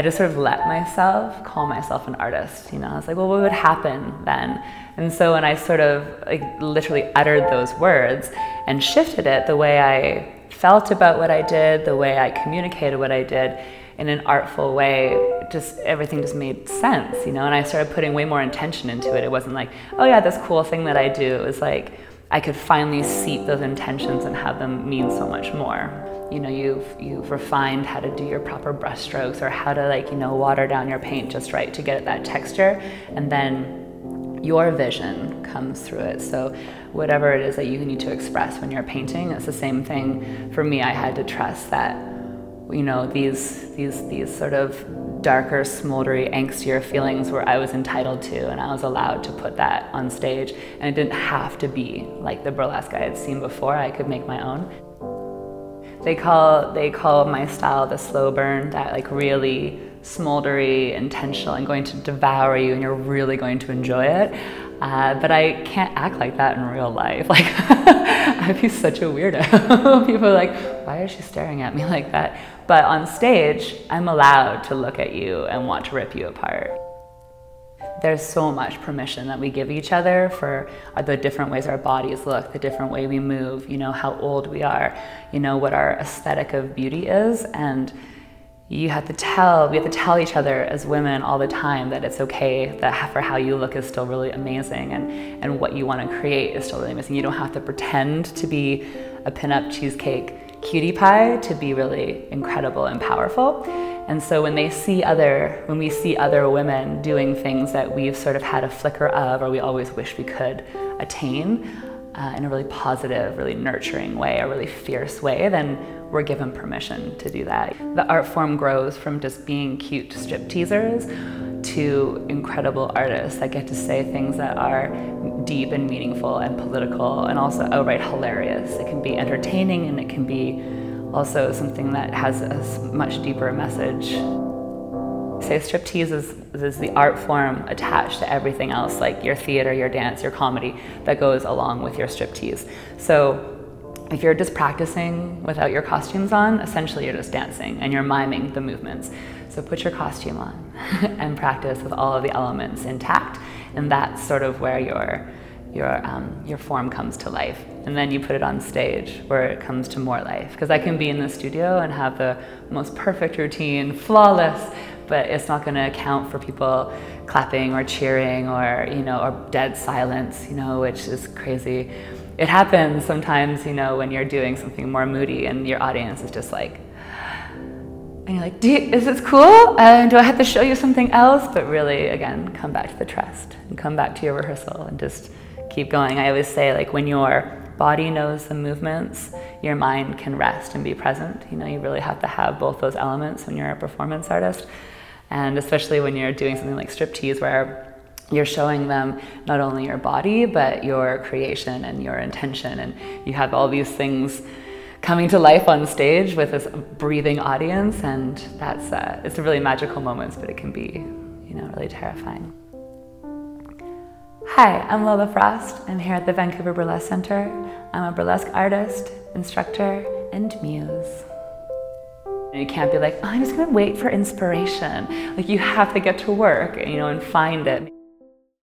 I just sort of let myself call myself an artist. You know, I was like, well, what would happen then? And so when I sort of like literally uttered those words and shifted it, the way I felt about what I did, the way I communicated what I did in an artful way, just everything just made sense, you know, and I started putting way more intention into it. It wasn't like, oh yeah, this cool thing that I do. It was like, I could finally seep those intentions and have them mean so much more. You know, you've refined how to do your proper brush strokes or how to, like, you know, water down your paint just right to get that texture, and then your vision comes through it. So whatever it is that you need to express when you're painting, it's the same thing for me. I had to trust that, you know, these sort of darker, smoldery, angstier feelings where I was entitled to, and I was allowed to put that on stage, and it didn't have to be like the burlesque I had seen before. I could make my own. They call my style the slow burn, that like really smoldery, intentional, and going to devour you, and you're really going to enjoy it. But I can't act like that in real life. Like, I'd be such a weirdo. People are like, why is she staring at me like that? But on stage, I'm allowed to look at you and want to rip you apart. There's so much permission that we give each other for the different ways our bodies look, the different way we move, you know, how old we are, you know, what our aesthetic of beauty is. And we have to tell each other as women all the time that it's okay, that for how you look is still really amazing, and what you want to create is still really amazing. You don't have to pretend to be a pinup cheesecake cutie pie to be really incredible and powerful. And so when we see other women doing things that we've sort of had a flicker of, or we always wish we could attain in a really positive, really nurturing way, a really fierce way, then we're given permission to do that. The art form grows from just being cute stripteasers to incredible artists that get to say things that are deep and meaningful and political and also outright hilarious. It can be entertaining, and it can be also something that has a much deeper message. Say striptease is the art form attached to everything else, like your theater, your dance, your comedy, that goes along with your striptease. So if you're just practicing without your costumes on, essentially you're just dancing and you're miming the movements. So put your costume on and practice with all of the elements intact, and that's sort of where your form comes to life. And then you put it on stage where it comes to more life. Because I can be in the studio and have the most perfect routine, flawless, but it's not going to account for people clapping or cheering or, you know, or dead silence, you know, which is crazy. It happens sometimes, you know, when you're doing something more moody and your audience is just like, and you're like, is this cool? Do I have to show you something else? But really, again, come back to the trust and come back to your rehearsal and just keep going. I always say, like, when your body knows the movements, your mind can rest and be present. You know, you really have to have both those elements when you're a performance artist. And especially when you're doing something like striptease, where you're showing them not only your body, but your creation and your intention. And you have all these things coming to life on stage with this breathing audience. And that's, it's a really magical moments, but it can be, you know, really terrifying. Hi, I'm Lola Frost. I'm here at the Vancouver Burlesque Center. I'm a burlesque artist, instructor, and muse. You can't be like, oh, I'm just gonna wait for inspiration. Like, you have to get to work, you know, and find it.